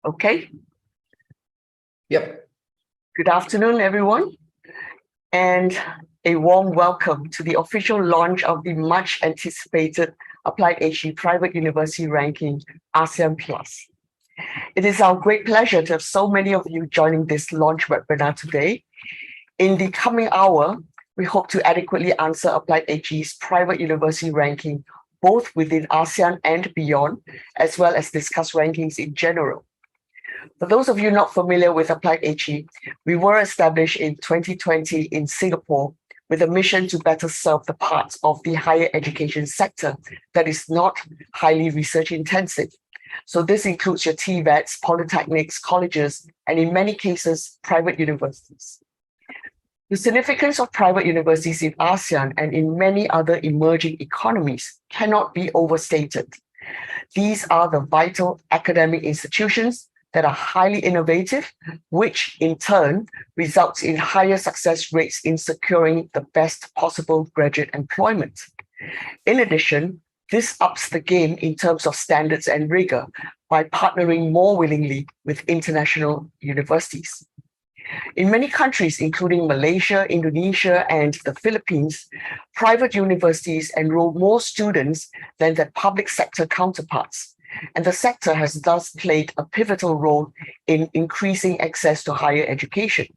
Okay. Yep. Good afternoon, everyone, and a warm welcome to the official launch of the much anticipated AppliedHE Private University Ranking ASEAN Plus. It is our great pleasure to have so many of you joining this launch webinar today. In the coming hour, we hope to adequately answer AppliedHE's private university ranking, both within ASEAN and beyond, as well as discuss rankings in general. For those of you not familiar with AppliedHE, we were established in 2020 in Singapore with a mission to better serve the parts of the higher education sector that is not highly research intensive. So this includes your TVETs, polytechnics, colleges, and in many cases, private universities. The significance of private universities in ASEAN and in many other emerging economies cannot be overstated. These are the vital academic institutions that are highly innovative, which in turn results in higher success rates in securing the best possible graduate employment. In addition, this ups the game in terms of standards and rigor by partnering more willingly with international universities. In many countries, including Malaysia, Indonesia, and the Philippines, private universities enroll more students than their public sector counterparts. And the sector has thus played a pivotal role in increasing access to higher education.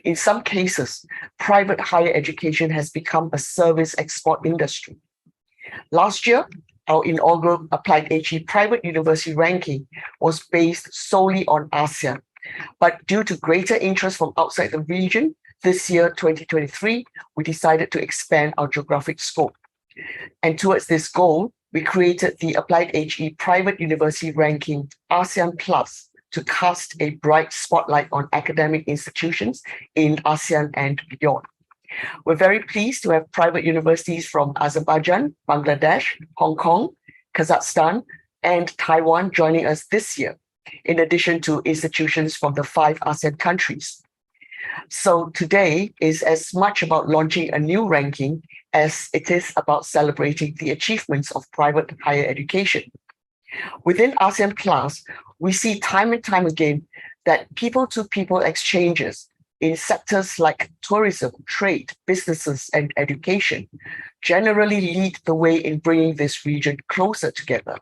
In some cases, private higher education has become a service export industry. Last year, our inaugural AppliedHE private university ranking was based solely on ASEAN. But due to greater interest from outside the region, this year, 2023, we decided to expand our geographic scope. And towards this goal, we created the AppliedHE Private University Ranking ASEAN Plus to cast a bright spotlight on academic institutions in ASEAN and beyond. We're very pleased to have private universities from Azerbaijan, Bangladesh, Hong Kong, Kazakhstan, and Taiwan joining us this year, in addition to institutions from the 5 ASEAN countries. So today is as much about launching a new ranking as it is about celebrating the achievements of private higher education. Within ASEAN Plus, we see time and time again that people-to-people exchanges in sectors like tourism, trade, businesses, and education generally lead the way in bringing this region closer together.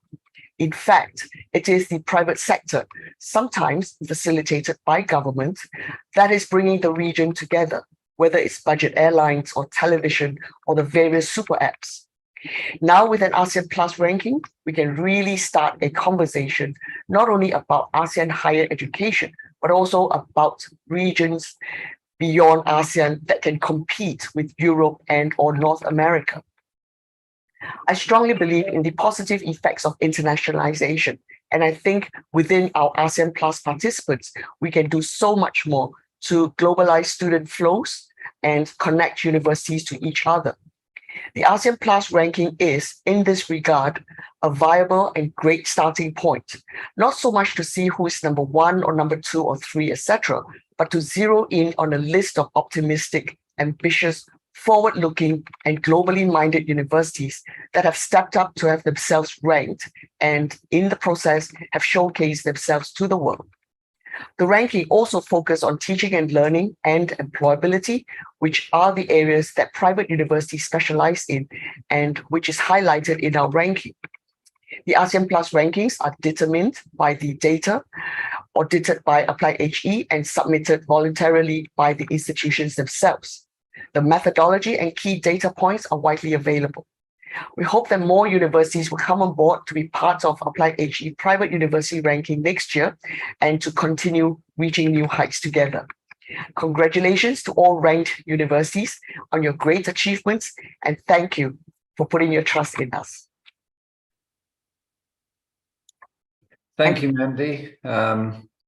In fact, it is the private sector, sometimes facilitated by government, that is bringing the region together, whether it's budget airlines or television or the various super apps. Now with an ASEAN Plus ranking, we can really start a conversation not only about ASEAN higher education, but also about regions beyond ASEAN that can compete with Europe and or North America. I strongly believe in the positive effects of internationalization, and I think within our ASEAN Plus participants, we can do so much more to globalize student flows and connect universities to each other. The ASEAN Plus ranking is, in this regard, a viable and great starting point, not so much to see who is number 1 or number 2 or 3, etc., but to zero in on a list of optimistic, ambitious, forward-looking and globally minded universities that have stepped up to have themselves ranked and in the process have showcased themselves to the world. The ranking also focuses on teaching and learning and employability, which are the areas that private universities specialize in and which is highlighted in our ranking. The ASEAN Plus rankings are determined by the data audited by AppliedHE and submitted voluntarily by the institutions themselves. The methodology and key data points are widely available. We hope that more universities will come on board to be part of AppliedHE private university ranking next year and to continue reaching new heights together. Congratulations to all ranked universities on your great achievements, and thank you for putting your trust in us. Thank you, Mandy.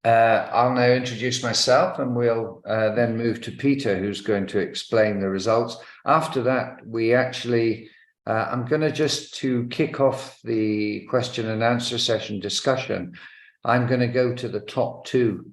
I'll now introduce myself and we'll then move to Peter, who's going to explain the results. After that, we actually, I'm going to just to kick off the question and answer session discussion, I'm going to go to the top 2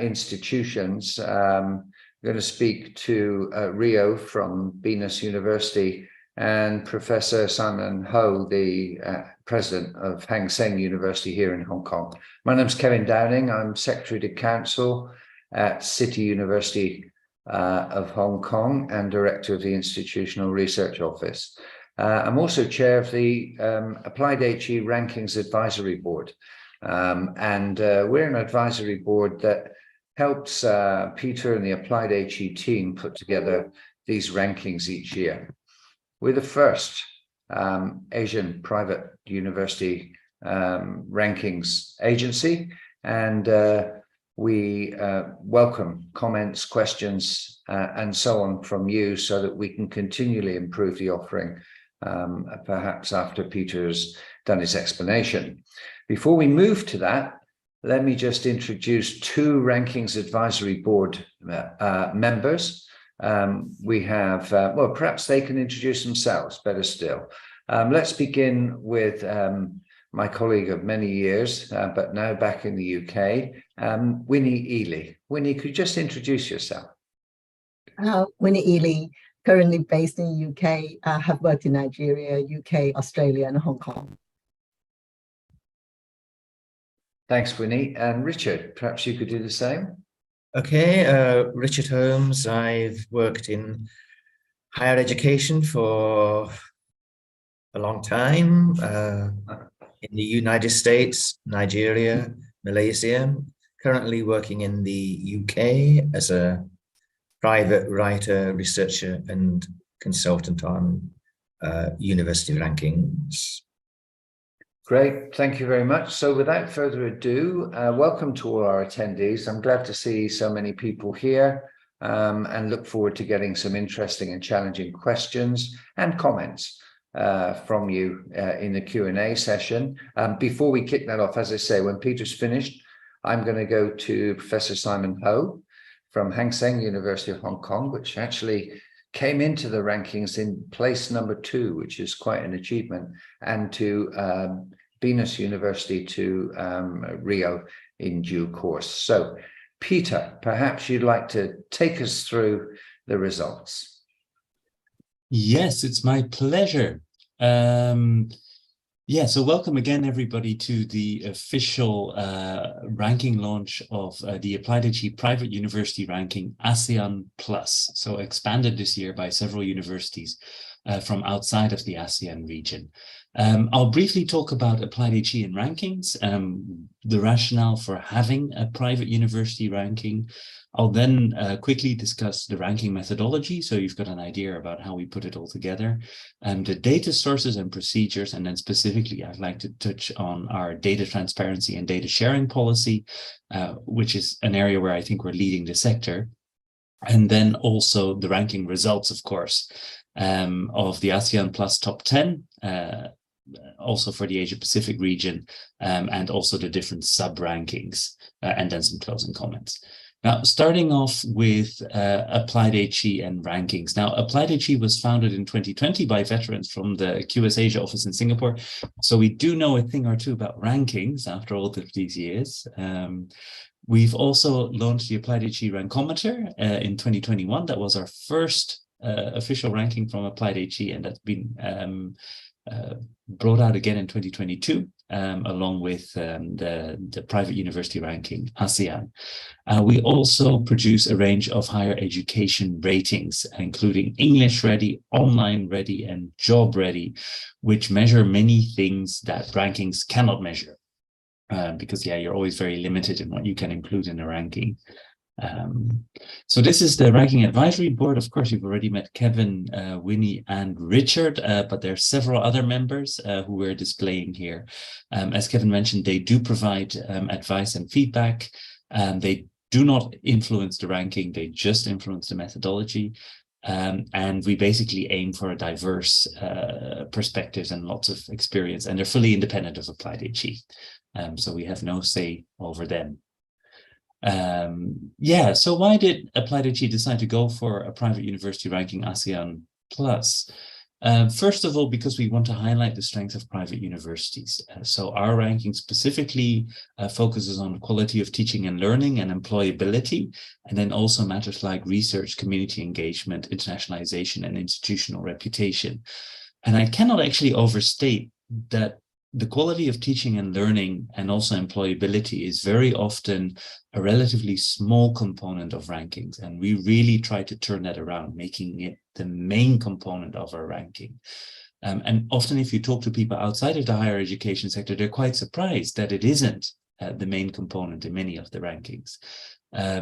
institutions. I'm going to speak to Rio from Venus University and Professor Simon Ho, the president of Hang Seng University here in Hong Kong. My name's Kevin Downing. I'm Secretary to Council at City University of Hong Kong and Director of the Institutional Research Office. I'm also Chair of the AppliedHE Rankings Advisory Board. We're an advisory board that helps Peter and the AppliedHE team put together these rankings each year. We're the first Asian private university rankings agency, and we welcome comments, questions, and so on from you so that we can continually improve the offering, perhaps after Peter's done his explanation. Before we move to that, let me just introduce two Rankings Advisory Board members. We have, well, perhaps they can introduce themselves, better still. Let's begin with my colleague of many years, but now back in the UK, Winnie Ely. Winnie, could you just introduce yourself? Winnie Ely, currently based in the UK, have worked in Nigeria, UK, Australia, and Hong Kong. Thanks, Winnie. And Richard, perhaps you could do the same? Okay, Richard Holmes. I've worked in higher education for a long time in the United States, Nigeria, Malaysia, currently working in the UK as a private writer, researcher, and consultant on university rankings. Great, thank you very much. So without further ado, welcome to all our attendees. I'm glad to see so many people here and look forward to getting some interesting and challenging questions and comments from you in the Q&A session. Before we kick that off, as I say, when Peter's finished, I'm going to go to Professor Simon Ho from Hang Seng University of Hong Kong, which actually came into the rankings in place number 2, which is quite an achievement, and to Venus University to Rio in due course. So, Peter, perhaps you'd like to take us through the results. Yes, it's my pleasure. Yeah, so welcome again, everybody, to the official ranking launch of the AppliedHE Private University Ranking ASEAN Plus. So expanded this year by several universities from outside of the ASEAN region. I'll briefly talk about AppliedHE and rankings, the rationale for having a private university ranking. I'll then quickly discuss the ranking methodology, so you've got an idea about how we put it all together, the data sources and procedures, and then specifically I'd like to touch on our data transparency and data sharing policy, which is an area where I think we're leading the sector. And then also the ranking results, of course, of the ASEAN Plus Top 10, also for the Asia Pacific region, and also the different sub-rankings, and then some closing comments. Now, starting off with AppliedHE and rankings. Now, AppliedHE was founded in 2020 by veterans from the QS Asia office in Singapore. So we do know a thing or two about rankings after all of these years. We've also launched the AppliedHE Rankometer in 2021. That was our first official ranking from AppliedHE, and that's been brought out again in 2022, along with the private university ranking ASEAN. We also produce a range of higher education ratings, including English ready, online ready, and job ready, which measure many things that rankings cannot measure. Because, yeah, you're always very limited in what you can include in a ranking. So this is the Ranking Advisory Board. Of course, you've already met Kevin, Winnie, and Richard, but there are several other members who we're displaying here. As Kevin mentioned, they do provide advice and feedback. They do not influence the ranking, they just influence the methodology. And we basically aim for a diverse perspectives and lots of experience, and they're fully independent of AppliedHE. So we have no say over them. Yeah, so why did AppliedHE decide to go for a private university ranking ASEAN Plus? First of all, because we want to highlight the strength of private universities. So our ranking specifically focuses on the quality of teaching and learning and employability, and then also matters like research, community engagement, internationalization, and institutional reputation. And I cannot actually overstate that the quality of teaching and learning and also employability is very often a relatively small component of rankings. And we really try to turn that around, making it the main component of our ranking. And often if you talk to people outside of the higher education sector, they're quite surprised that it isn't the main component in many of the rankings.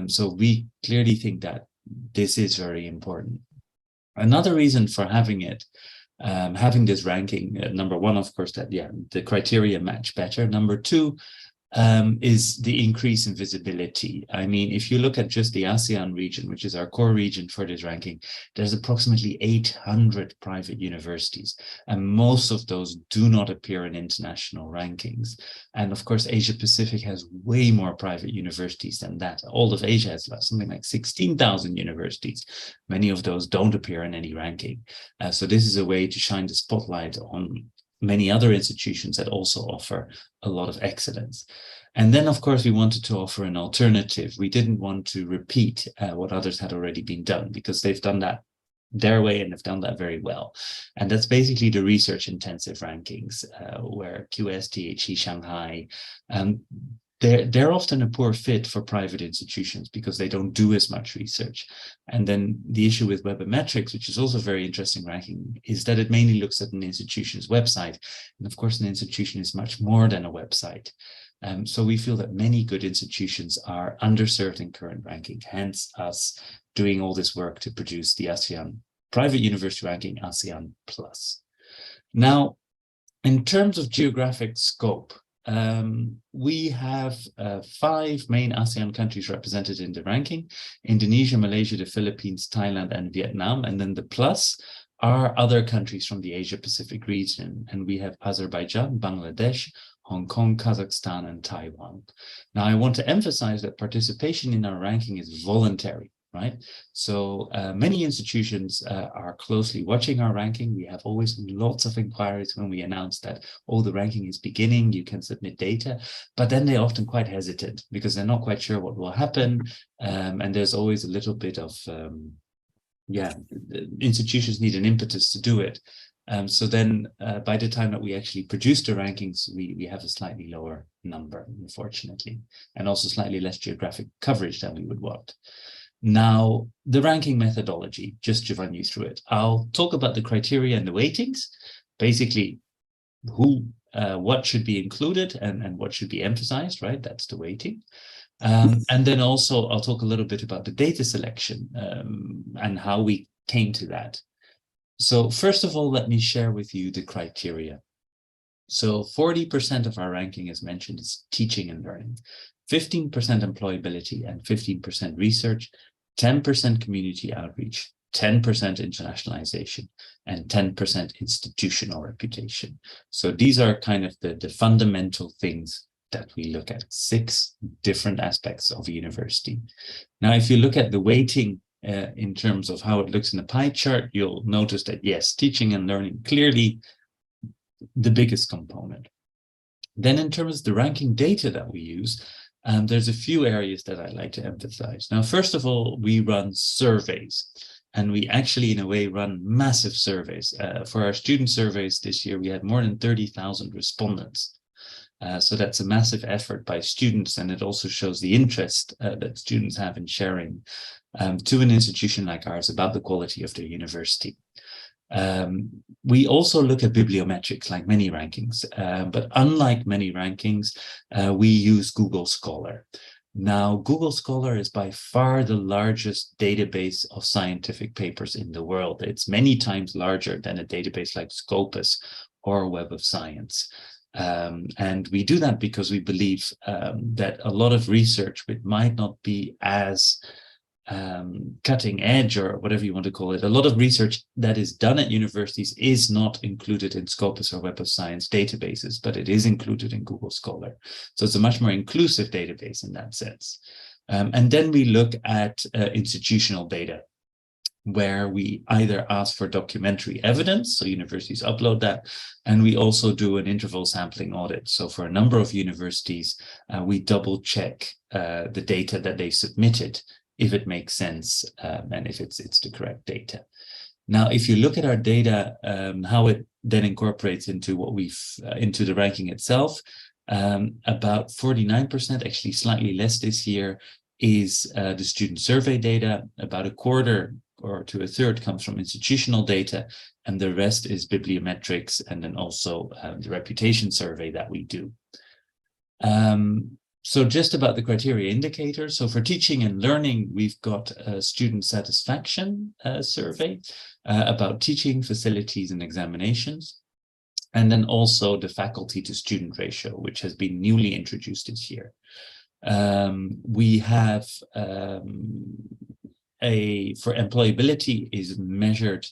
So we clearly think that this is very important. Another reason for having it, having this ranking, number one, of course, that the criteria match better. Number two is the increase in visibility. I mean, if you look at just the ASEAN region, which is our core region for this ranking, there's approximately 800 private universities, and most of those do not appear in international rankings. And of course, Asia Pacific has way more private universities than that. All of Asia has something like 16,000 universities. Many of those don't appear in any ranking. So this is a way to shine the spotlight on many other institutions that also offer a lot of excellence. And then, of course, we wanted to offer an alternative. We didn't want to repeat what others had already been done, because they've done that their way and have done that very well. And that's basically the research intensive rankings, where QS, THE, Shanghai, they're often a poor fit for private institutions because they don't do as much research. And then the issue with Webometrics, which is also a very interesting ranking, is that it mainly looks at an institution's website. And of course, an institution is much more than a website. So we feel that many good institutions are underserved in current ranking, hence us doing all this work to produce the ASEAN Private University Ranking ASEAN Plus. Now, in terms of geographic scope, we have 5 main ASEAN countries represented in the ranking: Indonesia, Malaysia, the Philippines, Thailand, and Vietnam. And then the plus are other countries from the Asia Pacific region. And we have Azerbaijan, Bangladesh, Hong Kong, Kazakhstan, and Taiwan. Now, I want to emphasize that participation in our ranking is voluntary, right? So many institutions are closely watching our ranking. We have always lots of inquiries when we announce that, oh, the ranking is beginning, you can submit data, but then they're often quite hesitant because they're not quite sure what will happen. And there's always a little bit of, institutions need an impetus to do it. So then by the time that we actually produce the rankings, we have a slightly lower number, unfortunately, and also slightly less geographic coverage than we would want. Now, the ranking methodology, just to run you through it. I'll talk about the criteria and the weightings, basically what should be included and what should be emphasized, right? That's the weighting. And then also I'll talk a little bit about the data selection and how we came to that. So first of all, let me share with you the criteria. So 40% of our ranking, as mentioned, is teaching and learning, 15% employability and 15% research, 10% community outreach, 10% internationalization, and 10% institutional reputation. So these are kind of the fundamental things that we look at, 6 different aspects of a university. Now, if you look at the weighting in terms of how it looks in the pie chart, you'll notice that, yes, teaching and learning, clearly the biggest component. Then in terms of the ranking data that we use, there's a few areas that I'd like to emphasize. Now, first of all, we run surveys, and we actually, in a way, run massive surveys. For our student surveys this year, we had more than 30,000 respondents. So that's a massive effort by students, and it also shows the interest that students have in sharing to an institution like ours about the quality of their university. We also look at bibliometrics like many rankings, but unlike many rankings, we use Google Scholar. Now, Google Scholar is by far the largest database of scientific papers in the world. It's many times larger than a database like Scopus or Web of Science. And we do that because we believe that a lot of research, which might not be as cutting edge or whatever you want to call it, a lot of research that is done at universities is not included in Scopus or Web of Science databases, but it is included in Google Scholar. So it's a much more inclusive database in that sense. And then we look at institutional data, where we either ask for documentary evidence, so universities upload that, and we also do an interval sampling audit. So for a number of universities, we double check the data that they submitted, if it makes sense and if it's the correct data. Now, if you look at our data, how it then incorporates into what we've into the ranking itself. About 49%, actually slightly less this year, is the student survey data. About a quarter or to a third comes from institutional data, and the rest is bibliometrics, and then also the reputation survey that we do. So just about the criteria indicators. So for teaching and learning, we've got a student satisfaction survey about teaching, facilities, and examinations. And then also the faculty to student ratio, which has been newly introduced this year. We have for employability is measured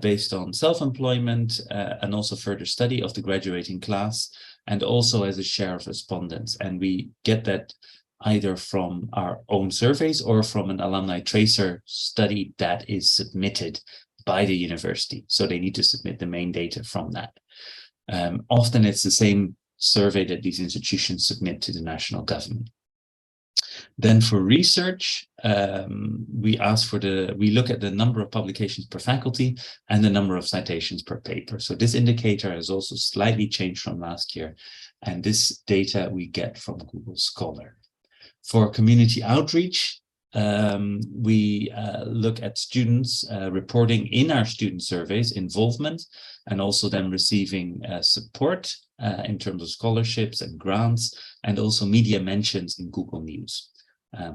based on self-employment and also further study of the graduating class, and also as a share of respondents. And we get that either from our own surveys or from an alumni tracer study that is submitted by the university. So they need to submit the main data from that. Often it's the same survey that these institutions submit to the national government. Then for research, we look at the number of publications per faculty and the number of citations per paper. So this indicator has also slightly changed from last year. And this data we get from Google Scholar. For community outreach, we look at students reporting in our student surveys involvement, and also them receiving support in terms of scholarships and grants, and also media mentions in Google News.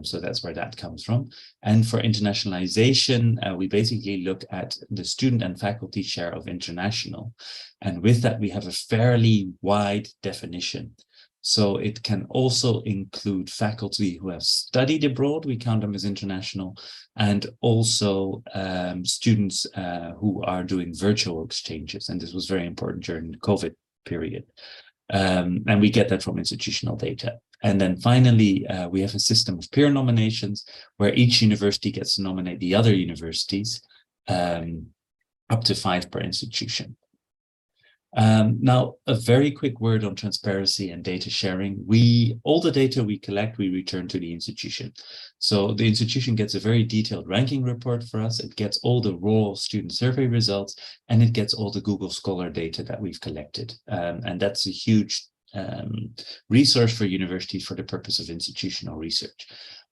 So that's where that comes from. And for internationalization, we basically look at the student and faculty share of international. And with that, we have a fairly wide definition. So it can also include faculty who have studied abroad, we count them as international, and also students who are doing virtual exchanges. And this was very important during the COVID period. And we get that from institutional data. And then finally, we have a system of peer nominations where each university gets to nominate the other universities, up to 5 per institution. Now, a very quick word on transparency and data sharing. All the data we collect, we return to the institution. So the institution gets a very detailed ranking report for us. It gets all the raw student survey results, and it gets all the Google Scholar data that we've collected. And that's a huge resource for universities for the purpose of institutional research.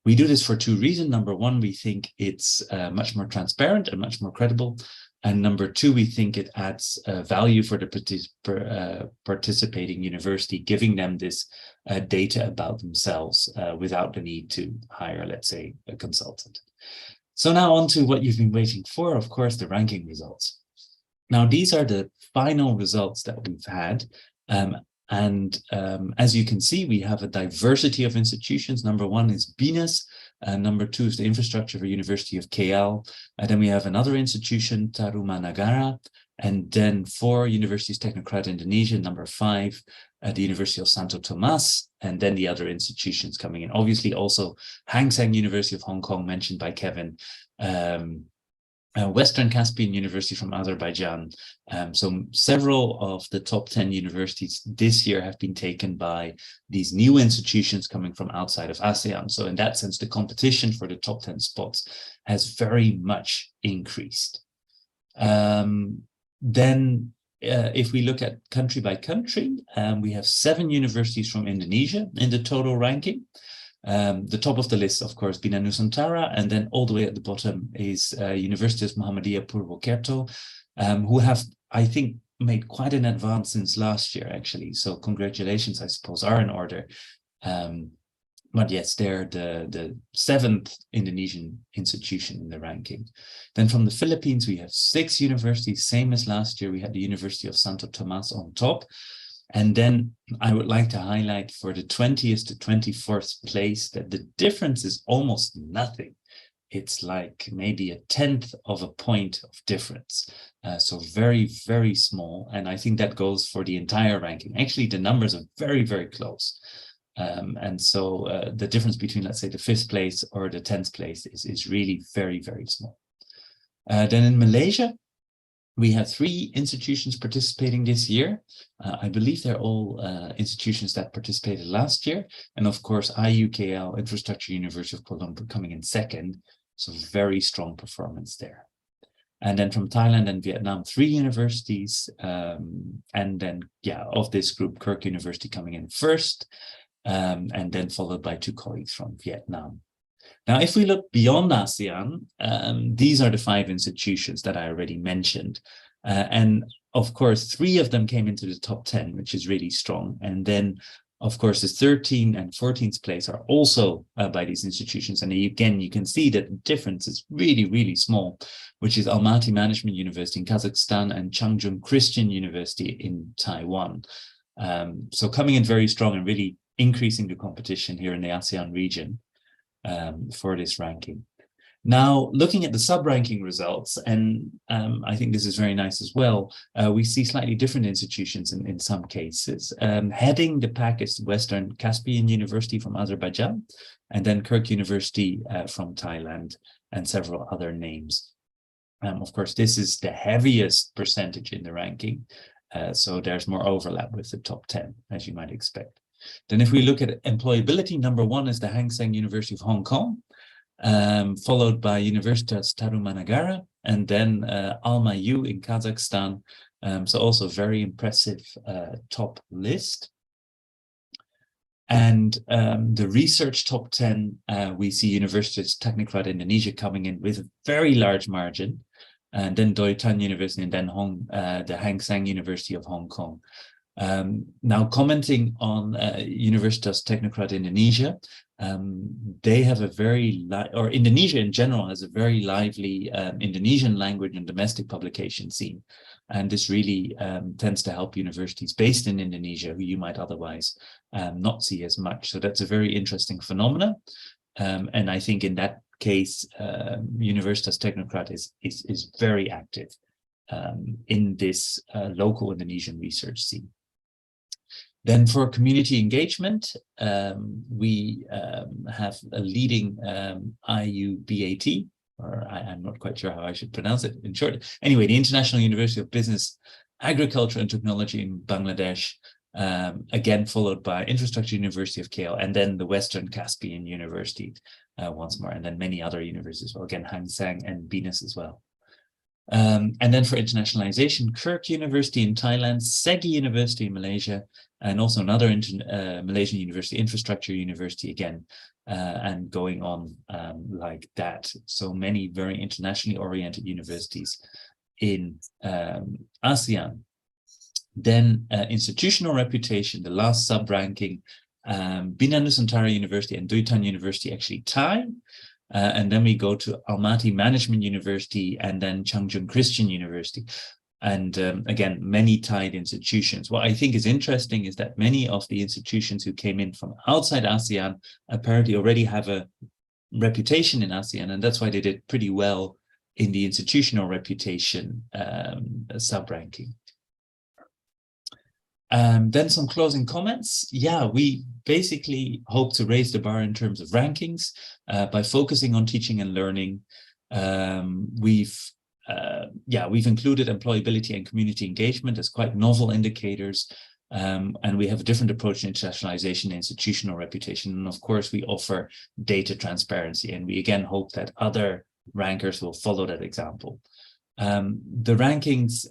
We do this for 2 reasons. Number one, we think it's much more transparent and much more credible. And number 2, we think it adds value for the participating university, giving them this data about themselves without the need to hire, let's say, a consultant. So now on to what you've been waiting for, of course, the ranking results. Now, these are the final results that we've had. As you can see, we have a diversity of institutions. Number 1 is BINUS. Number 2 is the infrastructure for University of KL. And then we have another institution, Tarumanagara. And then 4, Universities Technocrat Indonesia. Number 5, the University of Santo Tomas. And then the other institutions coming in. Obviously also Hang Seng University of Hong Kong, mentioned by Kevin. Western Caspian University from Azerbaijan. So several of the top 10 universities this year have been taken by these new institutions coming from outside of ASEAN. So in that sense, the competition for the top 10 spots has very much increased. If we look at country by country, we have 7 universities from Indonesia in the total ranking. The top of the list, of course, Bina Nusantara, and then all the way at the bottom is Universitas Muhammadiyah Purwokerto, who have, I think, made quite an advance since last year, actually. So congratulations, I suppose, are in order. But yes, they're the 7th Indonesian institution in the ranking. Then from the Philippines, we have 6 universities, same as last year. We had the University of Santo Tomas on top. And then I would like to highlight for the 20th to 24th place that the difference is almost nothing. It's like maybe a 1/10 of a point of difference. So very, very small. And I think that goes for the entire ranking. Actually, the numbers are very, very close. And so the difference between, let's say, the 5th place or the 10th place is really very, very small. Then in Malaysia, we have 3 institutions participating this year. I believe they're all institutions that participated last year. And of course, IUKL, Infrastructure University of Kuala Lumpur, coming in 2nd. So very strong performance there. And then from Thailand and Vietnam, 3 universities. And then, of this group, Kirk University coming in first, and then followed by 2 colleagues from Vietnam. Now, if we look beyond ASEAN, these are the 5 institutions that I already mentioned. And of course, 3 of them came into the top 10, which is really strong. And then, of course, the 13th and 14th place are also by these institutions. And again, you can see that the difference is really, really small, which is Almaty Management University in Kazakhstan and Changchun Christian University in Taiwan. So coming in very strong and really increasing the competition here in the ASEAN region for this ranking. Now, looking at the sub-ranking results, and I think this is very nice as well, we see slightly different institutions in some cases. Heading the pack is Western Caspian University from Azerbaijan, and then Kirk University from Thailand, and several other names. Of course, this is the heaviest percentage in the ranking, so there's more overlap with the top 10, as you might expect. Then if we look at employability, number 1 is the Hang Seng University of Hong Kong, followed by Universitas Tarumanagara, and then Alma U in Kazakhstan. So also very impressive top list. And the research top 10, we see Universitas Technokrat Indonesia coming in with a very large margin, and then Doi Tan University, and then the Hang Seng University of Hong Kong. Now, commenting on Universitas Technokrat Indonesia, they have a very, or Indonesia in general has a very lively Indonesian language and domestic publication scene. And this really tends to help universities based in Indonesia, who you might otherwise not see as much. So that's a very interesting phenomenon. And I think in that case, Universitas Technokrat is very active in this local Indonesian research scene. Then for community engagement, we have a leading IUBAT, or I'm not quite sure how I should pronounce it in short. Anyway, the International University of Business, Agriculture and Technology in Bangladesh, again followed by Infrastructure University of KL, and then the Western Caspian University once more, and then many other universities as well, again Hang Seng and BINUS as well. And then for internationalization, Kirk University in Thailand, Segi University in Malaysia, and also another Malaysian university, Infrastructure University again, and going on like that. So many very internationally oriented universities in ASEAN. Then institutional reputation, the last sub-ranking, Bina Nusantara University and Doi Tan University actually tie. And then we go to Almaty Management University and then Changchun Christian University. And again, many tied institutions. What I think is interesting is that many of the institutions who came in from outside ASEAN apparently already have a reputation in ASEAN, and that's why they did pretty well in the institutional reputation sub-ranking. Then some closing comments. Yeah, we basically hope to raise the bar in terms of rankings by focusing on teaching and learning. We've included employability and community engagement as quite novel indicators. And we have a different approach to internationalization and institutional reputation. And of course, we offer data transparency. And we again hope that other rankers will follow that example. The rankings,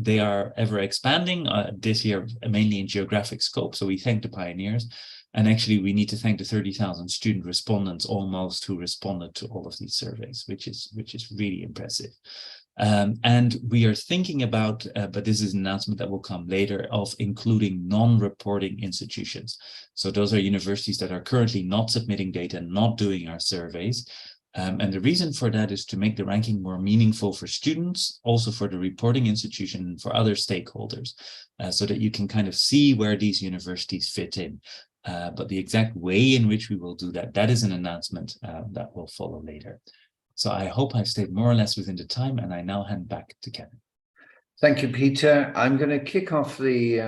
they are ever expanding this year, mainly in geographic scope. So we thank the pioneers. And actually, we need to thank the 30,000 student respondents almost who responded to all of these surveys, which is really impressive. And we are thinking about, but this is an announcement that will come later, of including non-reporting institutions. So those are universities that are currently not submitting data, not doing our surveys. And the reason for that is to make the ranking more meaningful for students, also for the reporting institution and for other stakeholders, so that you can kind of see where these universities fit in. But the exact way in which we will do that, that is an announcement that will follow later. So I hope I've stayed more or less within the time, and I now hand back to Kevin. Thank you, Peter. I'm going to kick off the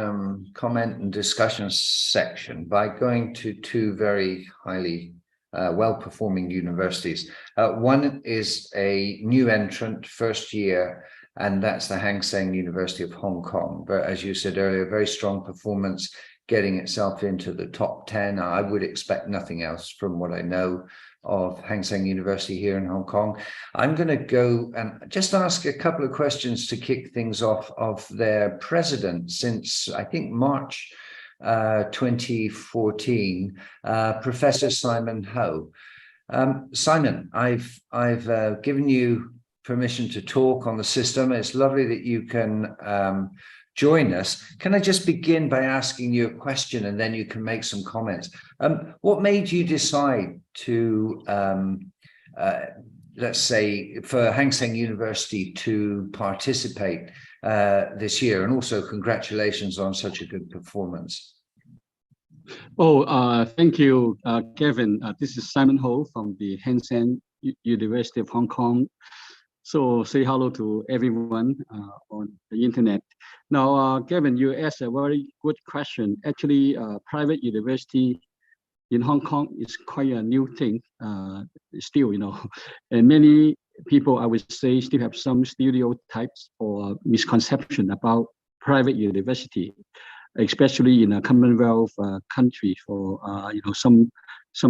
comment and discussion section by going to two very highly well-performing universities. One is a new entrant, first year, and that's the Hang Seng University of Hong Kong. But as you said earlier, very strong performance getting itself into the top 10. I would expect nothing else from what I know of Hang Seng University here in Hong Kong. I'm going to go and just ask a couple of questions to kick things off of their president since, I think, March 2014, Professor Simon Ho. Simon, I've given you permission to talk on the system. It's lovely that you can join us. Can I just begin by asking you a question, and then you can make some comments? What made you decide to, let's say, for Hang Seng University to participate this year? And also congratulations on such a good performance. Oh, thank you, Kevin. This is Simon Ho from the Hang Seng University of Hong Kong. So say hello to everyone on the internet. Now, Kevin, you asked a very good question. Actually, private university in Hong Kong is quite a new thing still, and many people, I would say, still have some stereotypes or misconception about private university, especially in a Commonwealth country for some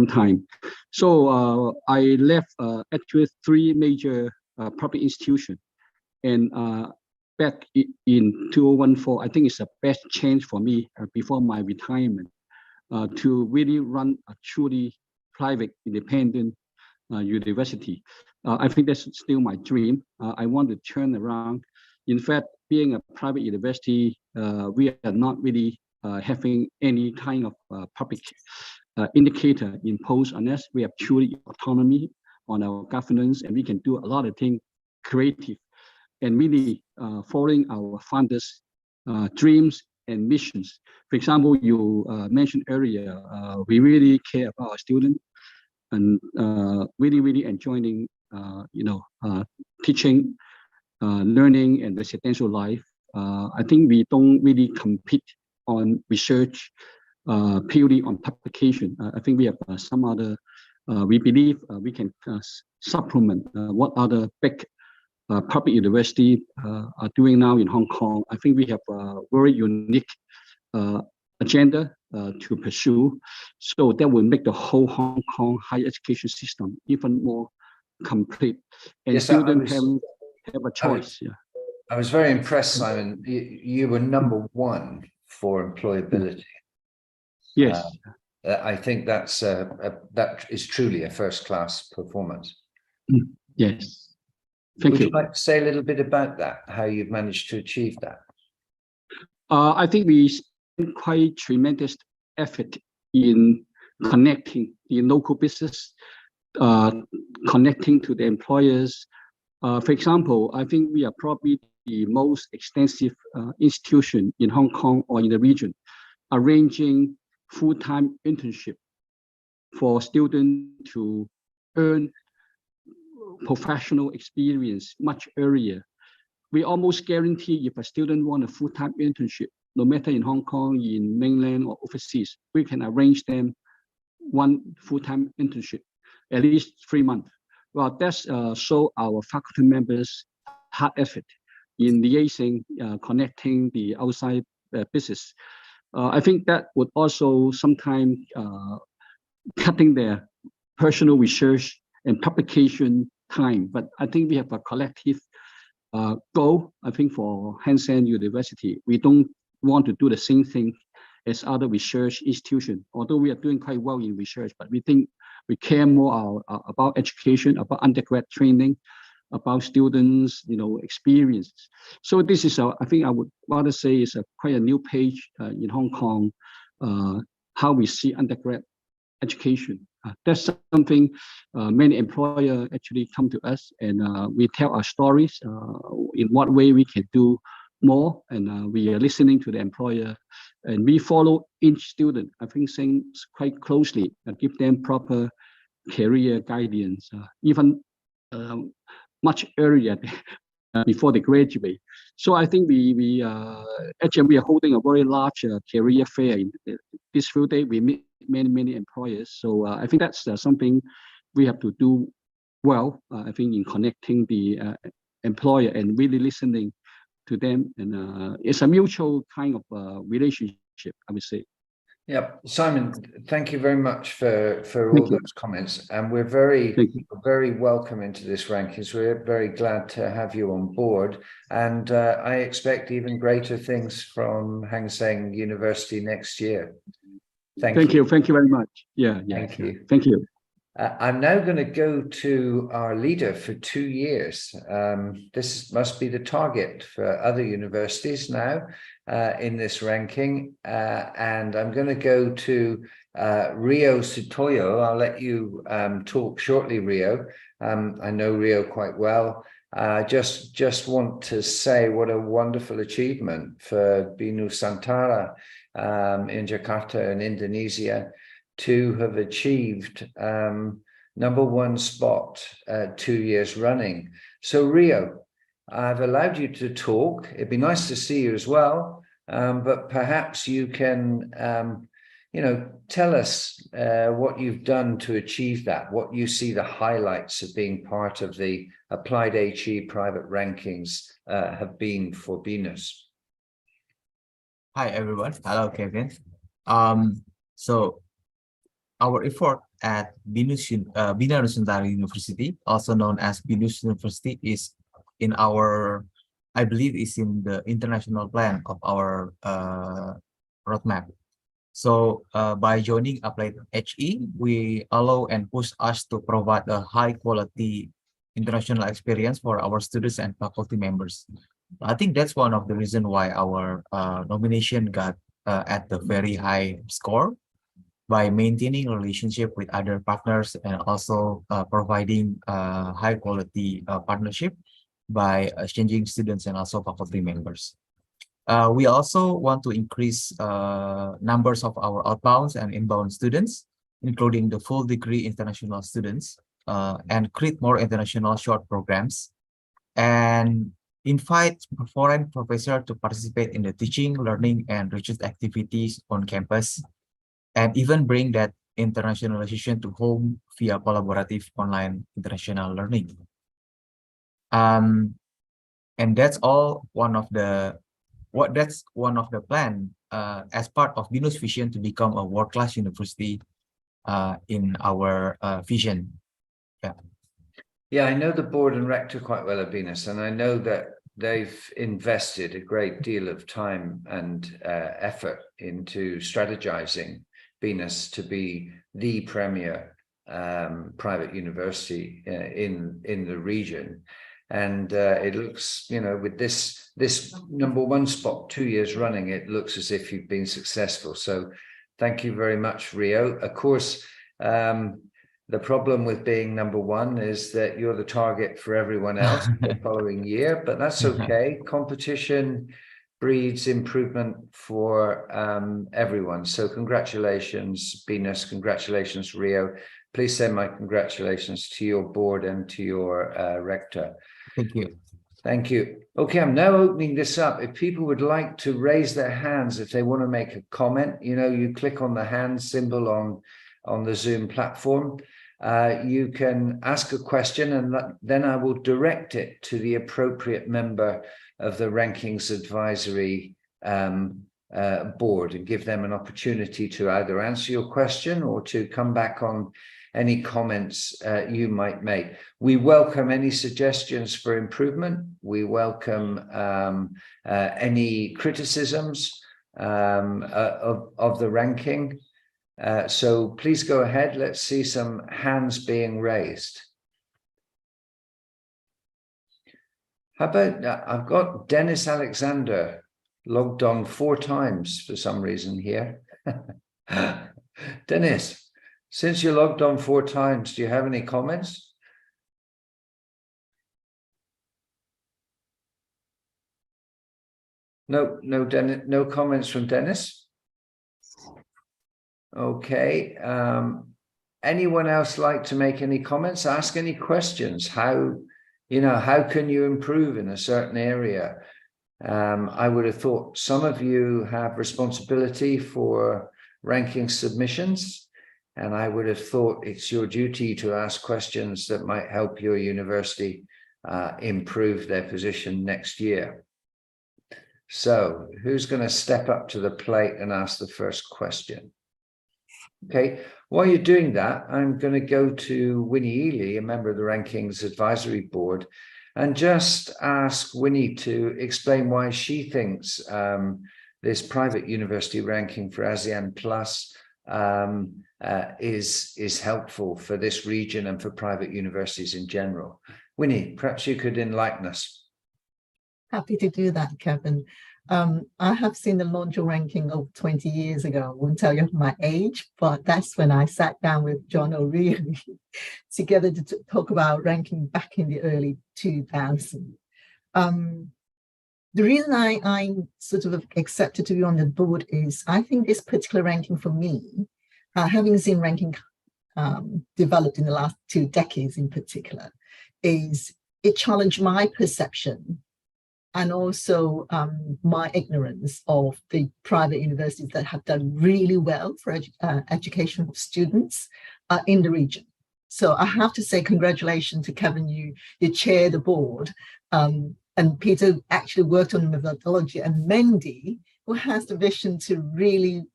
time. So I left actually 3 major public institutions, and back in 2014, I think it's the best change for me before my retirement to really run a truly private, independent university. I think that's still my dream. I want to turn around. In fact, being a private university, we are not really having any kind of public indicator imposed on us. We have truly autonomy on our governance, and we can do a lot of things creative and really following our founders' dreams and missions. For example, you mentioned earlier, we really care about our students and really enjoying, teaching, learning, and residential life. I think we don't really compete on research purely on publication. I think we have some other, we believe we can supplement what other big public university are doing now in Hong Kong. I think we have a very unique agenda to pursue. So that will make the whole Hong Kong higher education system even more complete. And yes, students have a choice. I was very impressed, Simon. You were #1 for employability. Yes. I think that is truly a first-class performance. Yes. Thank you. Would you like to say a little bit about that, how you've managed to achieve that? I think we spent quite tremendous effort in connecting the local business, connecting to the employers. For example, I think we are probably the most extensive institution in Hong Kong or in the region, arranging full-time internship for students to earn professional experience much earlier. We almost guarantee if a student wants a full-time internship, no matter in Hong Kong, in mainland or overseas, we can arrange them one full-time internship, at least 3 months. Well, that's show our faculty members' hard effort in liaising, connecting the outside business. I think that would also sometimes cutting their personal research and publication time. But I think we have a collective goal. I think for Hang Seng University, we don't want to do the same thing as other research institutions. Although we are doing quite well in research, but we think we care more about education, about undergrad training, about students, experience. So this is, I think I would rather say, is quite a new page in Hong Kong, how we see undergrad education. That's something many employers actually come to us, and we tell our stories in what way we can do more, and we are listening to the employer, and we follow each student, I think, things quite closely and give them proper career guidance, even much earlier before they graduate. So I think we actually we are holding a very large career fair in this few days. We meet many employers. So I think that's something we have to do well. I think in connecting the employer and really listening to them, and it's a mutual kind of relationship, I would say. Yeah, Simon, thank you very much for all Thank you. those comments, and we're very Thank you. very welcome into this rankings. We're very glad to have you on board, and I expect even greater things from Hang Seng University next year. Thank you. Thank you very much. Yeah. Thank you. Thank you. I'm now going to go to our leader for 2 years. This must be the target for other universities now in this ranking. And I'm going to go to Rio Sutoyo. I'll let you talk shortly, Rio. I know Rio quite well. Just want to say what a wonderful achievement for Binu Santara in Jakarta in Indonesia to have achieved #1 spot 2 years running. So Rio, I've allowed you to talk. It'd be nice to see you as well, but perhaps you can, tell us what you've done to achieve that, what you see the highlights of being part of the AppliedHE private rankings have been for BINUS. Hi everyone. Hello Kevin. So our effort at Bina Nusantara University, also known as BINUS University, is in our, I believe, is in the international plan of our roadmap. So by joining AppliedHE, we allow and push us to provide a high quality international experience for our students and faculty members. I think that's one of the reasons why our nomination got at the very high score, by maintaining a relationship with other partners and also providing high quality partnership by exchanging students and also faculty members. We also want to increase numbers of our outbound and inbound students, including the full degree international students, and create more international short programs, and invite foreign professors to participate in the teaching, learning, and research activities on campus, and even bring that internationalization to home via collaborative online international learning. And that's all one of the plan as part of BINUS vision to become a world-class university in our vision. Yeah, I know the board and rector quite well at BINUS, and I know that they've invested a great deal of time and effort into strategizing BINUS to be the premier private university in the region. And it looks, with this #1 spot 2 years running, it looks as if you've been successful. So thank you very much, Rio. Of course, the problem with being #1 is that you're the target for everyone else the following year, but that's okay. Competition breeds improvement for everyone. So congratulations, BINUS, congratulations, Rio. Please send my congratulations to your board and to your rector. Thank you. Thank you. Okay, I'm now opening this up. If people would like to raise their hands, if they want to make a comment, you click on the hand symbol on the Zoom platform. You can ask a question, and then I will direct it to the appropriate member of the Rankings Advisory Board and give them an opportunity to either answer your question or to come back on any comments you might make. We welcome any suggestions for improvement. We welcome any criticisms of the ranking. So please go ahead. Let's see some hands being raised. How about, I've got Dennis Alexander logged on 4 times for some reason here. Dennis, since you're logged on 4 times, do you have any comments? No, Dennis, no comments from Dennis. Okay. Anyone else like to make any comments? Ask any questions? How can you improve in a certain area? I would have thought some of you have responsibility for ranking submissions, and I would have thought it's your duty to ask questions that might help your university improve their position next year. So who's going to step up to the plate and ask the first question? Okay, while you're doing that, I'm going to go to Winnie Ely, a member of the Rankings Advisory Board, and just ask Winnie to explain why she thinks this private university ranking for ASEAN Plus is helpful for this region and for private universities in general. Winnie, perhaps you could enlighten us. Happy to do that, Kevin. I have seen the launch of ranking of 20 years ago. I won't tell you my age, but that's when I sat down with John O'Reilly together to talk about ranking back in the early 2000s. The reason I sort of accepted to be on the board is I think this particular ranking for me, having seen ranking developed in the last 2 decades in particular, is it challenged my perception and also my ignorance of the private universities that have done really well for education of students in the region. So I have to say congratulations to Kevin, you chair the board, and Peter actually worked on the methodology, and Mendy, who has the vision to really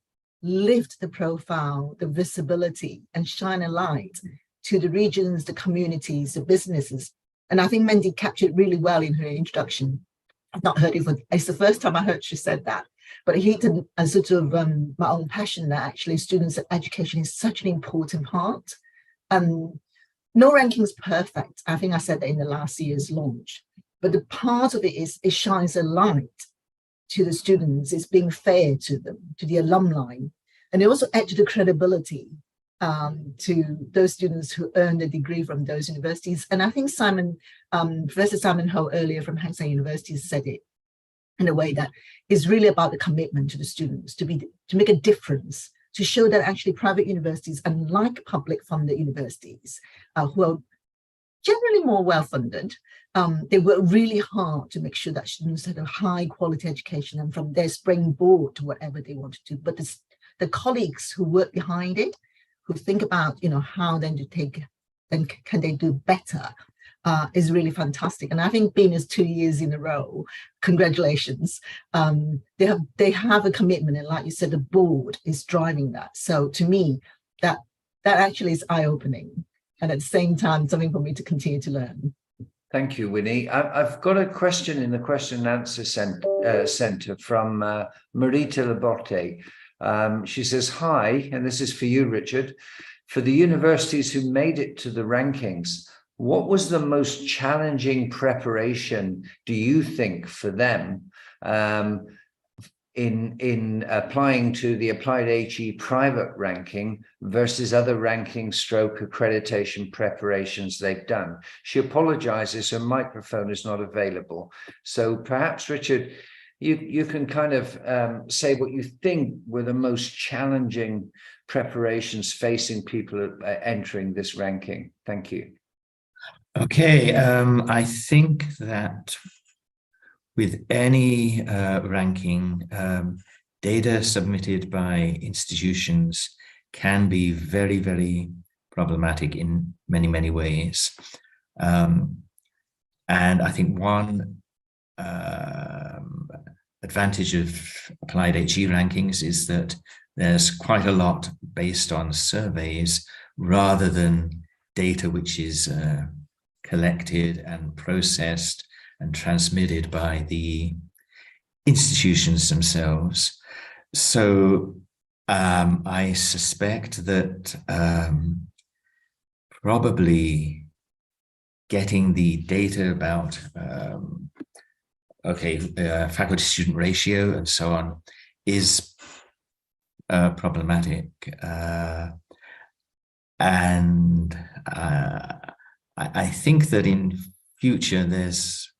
lift the profile, the visibility, and shine a light to the regions, the communities, the businesses. And I think Mendy captured really well in her introduction. I've not heard it, it's the first time I heard she said that, but he did a sort of my own passion that actually students' education is such an important part. No ranking is perfect. I think I said that in the last year's launch, but the part of it is it shines a light to the students, it's being fair to them, to the alumni, and it also adds to the credibility to those students who earn a degree from those universities. And I think Professor Simon Ho earlier from Hang Seng University said it in a way that is really about the commitment to the students to make a difference, to show that actually private universities, unlike public funded universities, who are generally more well-funded, they work really hard to make sure that students have a high quality education and from there springboard to whatever they want to do. But the colleagues who work behind it, who think about, how then to take, and can they do better, is really fantastic. And I think being as 2 years in a row, congratulations. They have a commitment, and like you said, the board is driving that. So to me, that actually is eye-opening, and at the same time, something for me to continue to learn. Thank you, Winnie. I've got a question in the question and answer center from Marita Laborte. She says, hi, and this is for you, Richard. For the universities who made it to the rankings, what was the most challenging preparation, do you think, for them in applying to the AppliedHE private ranking versus other ranking stroke accreditation preparations they've done? She apologizes, her microphone is not available. So perhaps, Richard, you can kind of say what you think were the most challenging preparations facing people entering this ranking. Thank you. Okay, I think that with any ranking, data submitted by institutions can be very, very problematic in many, many ways. And I think one advantage of AppliedHE rankings is that there's quite a lot based on surveys rather than data which is collected and processed and transmitted by the institutions themselves. So I suspect that probably getting the data about faculty-student ratio and so on is problematic. And I think that in future, there's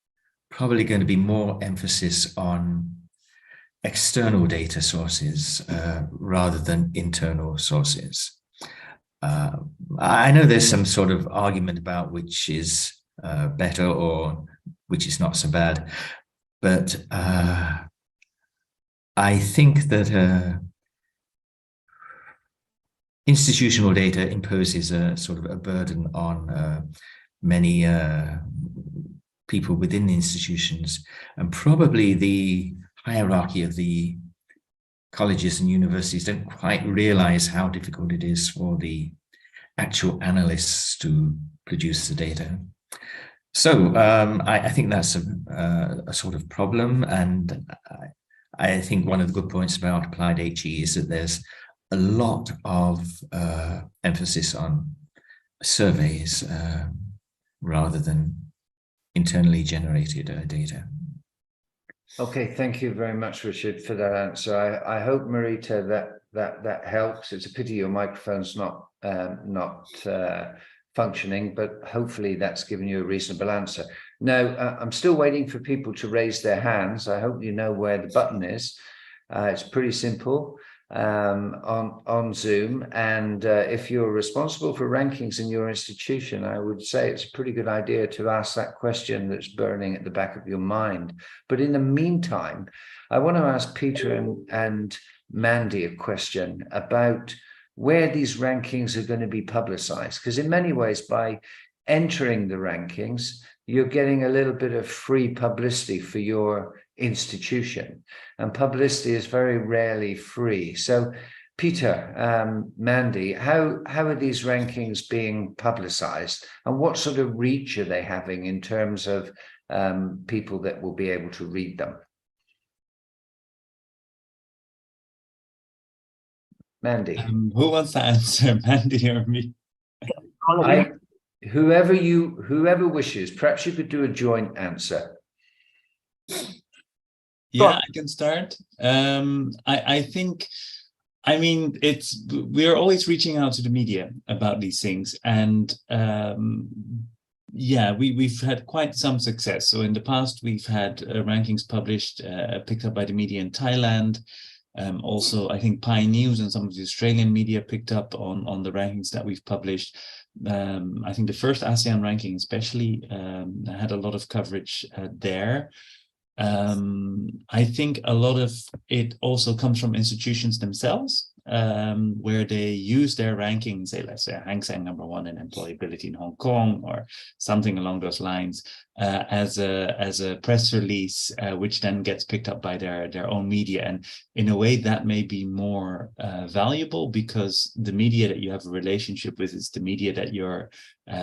probably going to be more emphasis on external data sources rather than internal sources. I know there's some sort of argument about which is better or which is not so bad, but I think that institutional data imposes a sort of a burden on many people within the institutions, and probably the hierarchy of the colleges and universities don't quite realize how difficult it is for the actual analysts to produce the data. So I think that's a sort of problem, and I think one of the good points about AppliedHE is that there's a lot of emphasis on surveys rather than internally generated data. Okay, thank you very much, Richard, for that answer. I hope, Marita, that helps. It's a pity your microphone's not functioning, but hopefully that's given you a reasonable answer. Now, I'm still waiting for people to raise their hands. I hope you know where the button is. It's pretty simple on Zoom. And if you're responsible for rankings in your institution, I would say it's a pretty good idea to ask that question that's burning at the back of your mind. But in the meantime, I want to ask Peter and Mandy a question about where these rankings are going to be publicized. Because in many ways, by entering the rankings, you're getting a little bit of free publicity for your institution. And publicity is very rarely free. So Peter, Mandy, how are these rankings being publicized? And what sort of reach are they having in terms of people that will be able to read them? Mandy. Who wants to answer, Mandy or me? Whoever wishes. Perhaps you could do a joint answer. Yeah, I can start. I think, I mean, we're always reaching out to the media about these things, and yeah, we've had quite some success. So in the past, we've had rankings published, picked up by the media in Thailand. Also, I think Pi News and some of the Australian media picked up on the rankings that we've published. I think the first ASEAN ranking especially had a lot of coverage there. I think a lot of it also comes from institutions themselves, where they use their ranking, say, let's say Hang Seng #1 in employability in Hong Kong or something along those lines, as a press release, which then gets picked up by their own media. And in a way, that may be more valuable, because the media that you have a relationship with is the media that your